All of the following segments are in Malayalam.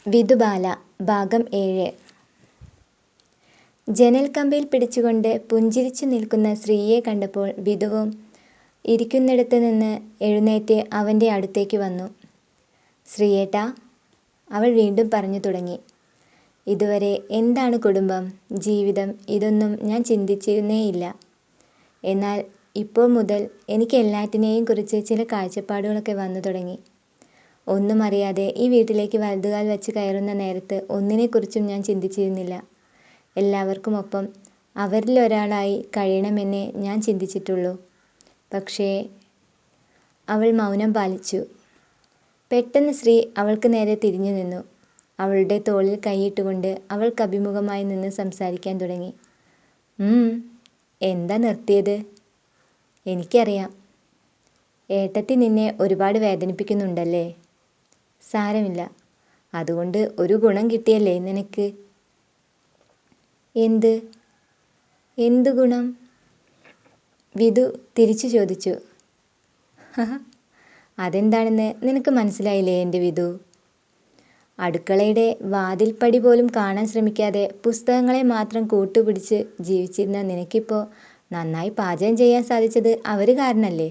വിധുബാല ഭാഗം 7. ജനൽക്കമ്പിൽ പിടിച്ചുകൊണ്ട് പുഞ്ചിരിച്ചു നിൽക്കുന്ന സ്ത്രീയെ കണ്ടപ്പോൾ വിധുവും ഇരിക്കുന്നിടത്ത് നിന്ന് എഴുന്നേറ്റ് അവൻ്റെ അടുത്തേക്ക് വന്നു. "ശ്രീയേട്ടാ," അവൾ വീണ്ടും പറഞ്ഞു തുടങ്ങി. "ഇതുവരെ എന്താണ് കുടുംബം, ജീവിതം, ഇതൊന്നും ഞാൻ ചിന്തിച്ചിരുന്നേയില്ല. എന്നാൽ ഇപ്പോൾ മുതൽ എനിക്ക് എല്ലാറ്റിനെയും കുറിച്ച് ചില കാഴ്ചപ്പാടുകളൊക്കെ വന്നു തുടങ്ങി. ഒന്നും അറിയാതെ ഈ വീട്ടിലേക്ക് വലതുകാൽ വച്ച് കയറുന്ന നേരത്ത് ഒന്നിനെക്കുറിച്ചും ഞാൻ ചിന്തിച്ചിരുന്നില്ല. എല്ലാവർക്കുമൊപ്പം അവരിലൊരാളായി കഴിയണമെന്നേ ഞാൻ ചിന്തിച്ചിട്ടുള്ളൂ. പക്ഷേ..." അവൾ മൗനം പാലിച്ചു. പെട്ടെന്ന് ശ്രീ അവൾക്ക് നേരെ തിരിഞ്ഞു നിന്നു. അവളുടെ തോളിൽ കൈയിട്ടുകൊണ്ട് അവൾക്കഭിമുഖമായി നിന്ന് സംസാരിക്കാൻ തുടങ്ങി. എന്താ നിർത്തിയത്? എനിക്കറിയാം. ഏട്ടത്തി നിന്നെ ഒരുപാട് വേദനിപ്പിക്കുന്നുണ്ടല്ലേ? സാരമില്ല, അതുകൊണ്ട് ഒരു ഗുണം കിട്ടിയല്ലേ നിനക്ക്?" എന്ത് ഗുണം? വിധു തിരിച്ചു ചോദിച്ചു. അതെന്താണെന്ന് നിനക്ക് മനസ്സിലായില്ലേ എൻ്റെ വിധു? അടുക്കളയുടെ വാതിൽപ്പടി പോലും കാണാൻ ശ്രമിക്കാതെ പുസ്തകങ്ങളെ മാത്രം കൂട്ടുപിടിച്ച് ജീവിച്ചിരുന്ന നിനക്കിപ്പോൾ നന്നായി പാചകം ചെയ്യാൻ സാധിച്ചത് അവർ കാരണല്ലേ?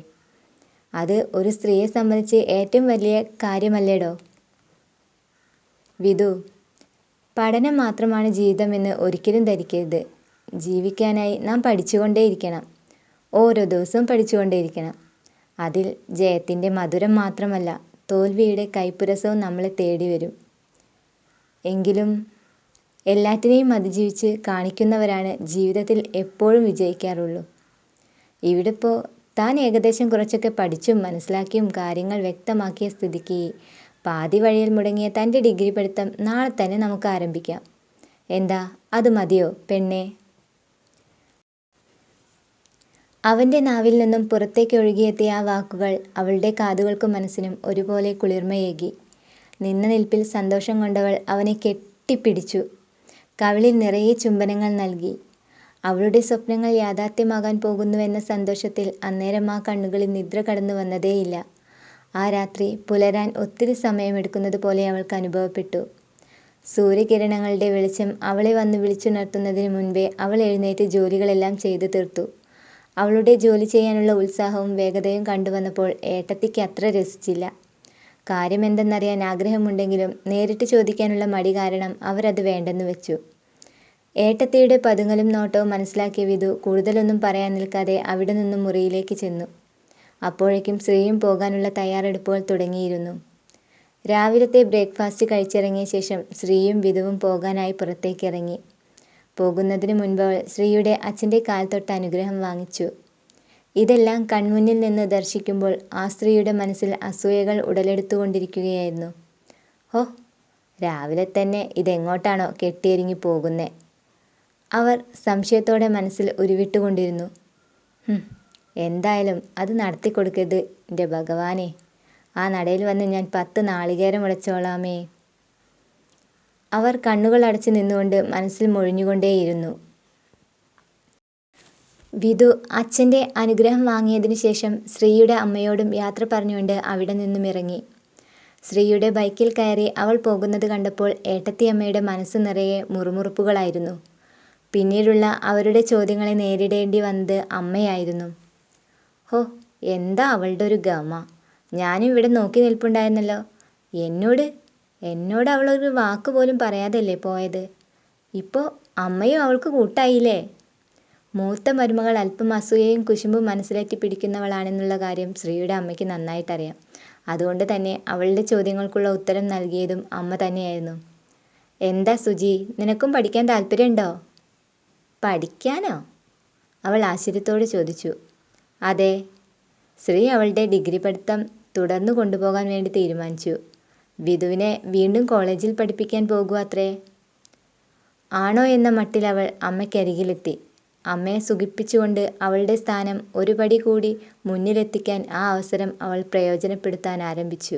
അത് ഒരു സ്ത്രീയെ സംബന്ധിച്ച് ഏറ്റവും വലിയ കാര്യമല്ലേടോ? വിധു, പഠനം മാത്രമാണ് ജീവിതമെന്ന് ഒരിക്കലും ധരിക്കരുത്. ജീവിക്കാനായി നാം പഠിച്ചുകൊണ്ടേയിരിക്കണം. ഓരോ ദിവസവും പഠിച്ചുകൊണ്ടേയിരിക്കണം. അതിൽ ജയത്തിൻ്റെ മധുരം മാത്രമല്ല, തോൽവിയുടെ കയ്പുരസവും നമ്മളെ തേടി വരും. എങ്കിലും എല്ലാറ്റിനെയും അതിജീവിച്ച് കാണിക്കുന്നവരാണ് ജീവിതത്തിൽ എപ്പോഴും വിജയിക്കാറുള്ളൂ. ഇവിടിപ്പോൾ താൻ ഏകദേശം കുറച്ചൊക്കെ പഠിച്ചും മനസ്സിലാക്കിയും കാര്യങ്ങൾ വ്യക്തമാക്കിയ സ്ഥിതിക്ക് പാതി വഴിയിൽ മുടങ്ങിയ തൻ്റെ ഡിഗ്രി പഠിത്തം നാളെ തന്നെ നമുക്ക് ആരംഭിക്കാം. എന്താ, അത് മതിയോ പെണ്ണേ? അവൻ്റെ നാവിൽ നിന്നും പുറത്തേക്ക് ഒഴുകിയെത്തിയ ആ വാക്കുകൾ അവളുടെ കാതുകൾക്കും മനസ്സിനും ഒരുപോലെ കുളിർമയേകി. നിന്ന നിൽപ്പിൽ സന്തോഷം കൊണ്ടവൾ അവനെ കെട്ടിപ്പിടിച്ചു. കവിളിൽ നിറയെ ചുംബനങ്ങൾ നൽകി. അവളുടെ സ്വപ്നങ്ങൾ യാഥാർത്ഥ്യമാകാൻ പോകുന്നുവെന്ന സന്തോഷത്തിൽ അന്നേരം ആ കണ്ണുകളിൽ നിദ്ര കടന്നു വന്നതേയില്ല. ആ രാത്രി പുലരാൻ ഒത്തിരി സമയമെടുക്കുന്നത് പോലെ അവൾക്ക് അനുഭവപ്പെട്ടു. സൂര്യകിരണങ്ങളുടെ വെളിച്ചം അവളെ വന്ന് വിളിച്ചുണർത്തുന്നതിന് മുൻപേ അവൾ എഴുന്നേറ്റ് ജോലികളെല്ലാം ചെയ്തു തീർത്തു. അവളുടെ ജോലി ചെയ്യാനുള്ള ഉത്സാഹവും വേഗതയും കണ്ടുവന്നപ്പോൾ ഏട്ടത്തിക്ക് അത്ര രസിച്ചില്ല. കാര്യമെന്തെന്നറിയാൻ ആഗ്രഹമുണ്ടെങ്കിലും നേരിട്ട് ചോദിക്കാനുള്ള മടി കാരണം അവരത് വേണ്ടെന്ന് വെച്ചു. ഏട്ടത്തിയുടെ പതുങ്ങലും നോട്ടവും മനസ്സിലാക്കിയ വിധു കൂടുതലൊന്നും പറയാൻ നിൽക്കാതെ അവിടെ നിന്നും മുറിയിലേക്ക് ചെന്നു. അപ്പോഴേക്കും ശ്രീയും പോകാനുള്ള തയ്യാറെടുപ്പുകൾ തുടങ്ങിയിരുന്നു. രാവിലത്തെ ബ്രേക്ക്ഫാസ്റ്റ് കഴിച്ചിറങ്ങിയ ശേഷം ശ്രീയും വിധുവും പോകാനായി പുറത്തേക്കിറങ്ങി. പോകുന്നതിന് മുൻപ് അവൾ ശ്രീയുടെ അച്ഛൻ്റെ കാൽ തൊട്ട് അനുഗ്രഹം വാങ്ങിച്ചു. ഇതെല്ലാം കൺമുന്നിൽ നിന്ന് ദർശിക്കുമ്പോൾ ആ സ്ത്രീയുടെ മനസ്സിൽ അസൂയകൾ ഉടലെടുത്തുകൊണ്ടിരിക്കുകയായിരുന്നു. "ഹോ, രാവിലെ തന്നെ ഇതെങ്ങോട്ടാണോ കെട്ടിയൊരുങ്ങി പോകുന്നേ?" അവർ സംശയത്തോടെ മനസ്സിൽ ഉരുവിട്ടുകൊണ്ടിരുന്നു. എന്തായാലും അത് നടത്തിക്കൊടുക്കരുത് എൻ്റെ ഭഗവാനെ. ആ നടയിൽ വന്ന് ഞാൻ 10 നാളികേരം ഉടച്ചോളാമേ. അവർ കണ്ണുകൾ അടച്ചു നിന്നുകൊണ്ട് മനസ്സിൽ മൊഴിഞ്ഞുകൊണ്ടേയിരുന്നു. വിധു അച്ഛൻ്റെ അനുഗ്രഹം വാങ്ങിയതിനു ശേഷം ശ്രീയുടെ അമ്മയോടും യാത്ര പറഞ്ഞുകൊണ്ട് അവിടെ നിന്നും ഇറങ്ങി. ശ്രീയുടെ ബൈക്കിൽ കയറി അവൾ പോകുന്നത് കണ്ടപ്പോൾ ഏട്ടത്തിയമ്മയുടെ മനസ്സ് നിറയെ മുറുമുറുപ്പുകളായിരുന്നു. പിന്നീടുള്ള അവരുടെ ചോദ്യങ്ങളെ നേരിടേണ്ടി വന്നത് അമ്മയായിരുന്നു. "ഹോ, എന്താ അവളുടെ ഒരു ഗമ! ഞാനും ഇവിടെ നോക്കി നിൽപ്പുണ്ടായിരുന്നല്ലോ. എന്നോട് അവളൊരു വാക്ക് പോലും പറയാതല്ലേ പോയത്. ഇപ്പോൾ അമ്മയും അവൾക്ക് കൂട്ടായില്ലേ?" മൂത്ത മരുമകൾ അല്പം അസൂയയും കുശുമ്പും മനസ്സിലേറ്റി പിടിക്കുന്നവളാണെന്നുള്ള കാര്യം ശ്രീയുടെ അമ്മയ്ക്ക് നന്നായിട്ടറിയാം. അതുകൊണ്ട് തന്നെ അവളുടെ ചോദ്യങ്ങൾക്കുള്ള ഉത്തരം നൽകിയതും അമ്മ തന്നെയായിരുന്നു. "എന്താ സുജി, നിനക്കും പഠിക്കാൻ താല്പര്യമുണ്ടോ?" "പഠിക്കാനോ?" അവൾ ആശ്ചര്യത്തോട് ചോദിച്ചു. "അതെ." ശ്രീ അവളുടെ ഡിഗ്രി പഠിത്തം തുടർന്നു കൊണ്ടുപോകാൻ വേണ്ടി തീരുമാനിച്ചു. വിധുവിനെ വീണ്ടും കോളേജിൽ പഠിപ്പിക്കാൻ പോകുകയത്രേ. ആണോ എന്ന മട്ടിൽ അവൾ അമ്മയ്ക്കരികിലെത്തി. അമ്മയെ സുഖിപ്പിച്ചുകൊണ്ട് അവളുടെ സ്ഥാനം ഒരു പടി കൂടി മുന്നിലെത്തിക്കാൻ ആ അവസരം അവൾ പ്രയോജനപ്പെടുത്താൻ ആരംഭിച്ചു.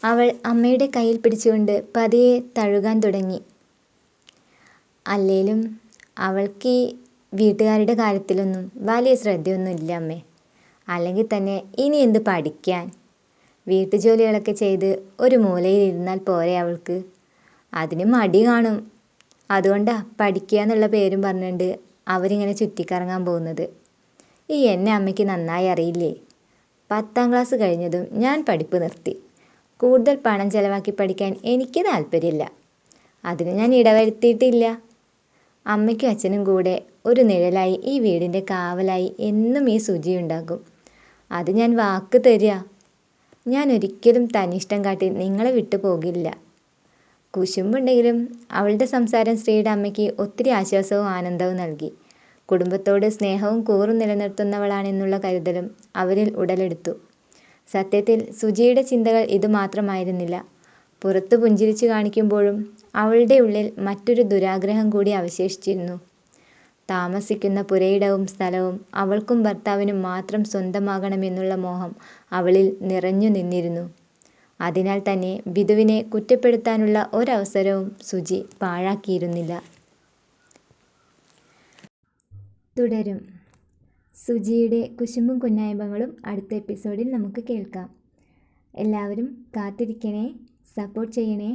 അവൾ അമ്മയുടെ കയ്യിൽ പിടിച്ചുകൊണ്ട് പതിയെ തഴുകാൻ തുടങ്ങി. "അല്ലേലും അവൾക്ക് ഈ വീട്ടുകാരുടെ കാര്യത്തിലൊന്നും വലിയ ശ്രദ്ധയൊന്നും ഇല്ല അമ്മേ. അല്ലെങ്കിൽ തന്നെ ഇനി എന്ത് പഠിക്കാൻ? വീട്ടുജോലികളൊക്കെ ചെയ്ത് ഒരു മൂലയിൽ ഇരുന്നാൽ പോരെ അവൾക്ക്? അതിന് മടി കാണും. അതുകൊണ്ടാ പഠിക്കുക എന്നുള്ള പേരും പറഞ്ഞുകൊണ്ട് അവരിങ്ങനെ ചുറ്റിക്കറങ്ങാൻ പോകുന്നത്. ഈ എന്നെ അമ്മയ്ക്ക് നന്നായി അറിയില്ലേ? 10ാം ക്ലാസ് കഴിഞ്ഞതും ഞാൻ പഠിപ്പ് നിർത്തി. കൂടുതൽ പണം ചെലവാക്കി പഠിക്കാൻ എനിക്ക് താല്പര്യമില്ല. അതിന് ഞാൻ ഇടവരുത്തിയിട്ടില്ല. അമ്മയ്ക്കും അച്ഛനും കൂടെ ഒരു നിഴലായി ഈ വീടിൻ്റെ കാവലായി എന്നും ഈ സുജി ഉണ്ടാകും. അത് ഞാൻ വാക്ക് തരിക. ഞാൻ ഒരിക്കലും തന്നിഷ്ടം കാട്ടി നിങ്ങളെ വിട്ടു പോകില്ല. കുശുമ്പുണ്ടെങ്കിലും അവളുടെ സംസാരം ശ്രീയുടെ അമ്മയ്ക്ക് ഒത്തിരി ആശ്വാസവും ആനന്ദവും നൽകി. കുടുംബത്തോട് സ്നേഹവും കൂറും നിലനിർത്തുന്നവളാണെന്നുള്ള കരുതലും അവരിൽ ഉടലെടുത്തു. സത്യത്തിൽ സുജിയുടെ ചിന്തകൾ ഇതുമാത്രമായിരുന്നില്ല. പുറത്ത് പുഞ്ചിരിച്ചു കാണിക്കുമ്പോഴും അവളുടെ ഉള്ളിൽ മറ്റൊരു ദുരാഗ്രഹം കൂടി അവശേഷിച്ചിരുന്നു. താമസിക്കുന്ന പുരയിടവും സ്ഥലവും അവൾക്കും ഭർത്താവിനും മാത്രം സ്വന്തമാകണമെന്നുള്ള മോഹം അവളിൽ നിറഞ്ഞു നിന്നിരുന്നു. അതിനാൽ തന്നെ ബിദുവിനെ കുറ്റപ്പെടുത്താനുള്ള ഒരവസരവും സുജി പാഴാക്കിയിരുന്നില്ല. തുടരും. സുജിയുടെ കുശുമ്പും കുന്നായ്മകളും അടുത്ത എപ്പിസോഡിൽ നമുക്ക് കേൾക്കാം. എല്ലാവരും കാത്തിരിക്കണേ, സപ്പോർട്ട് ചെയ്യണേ.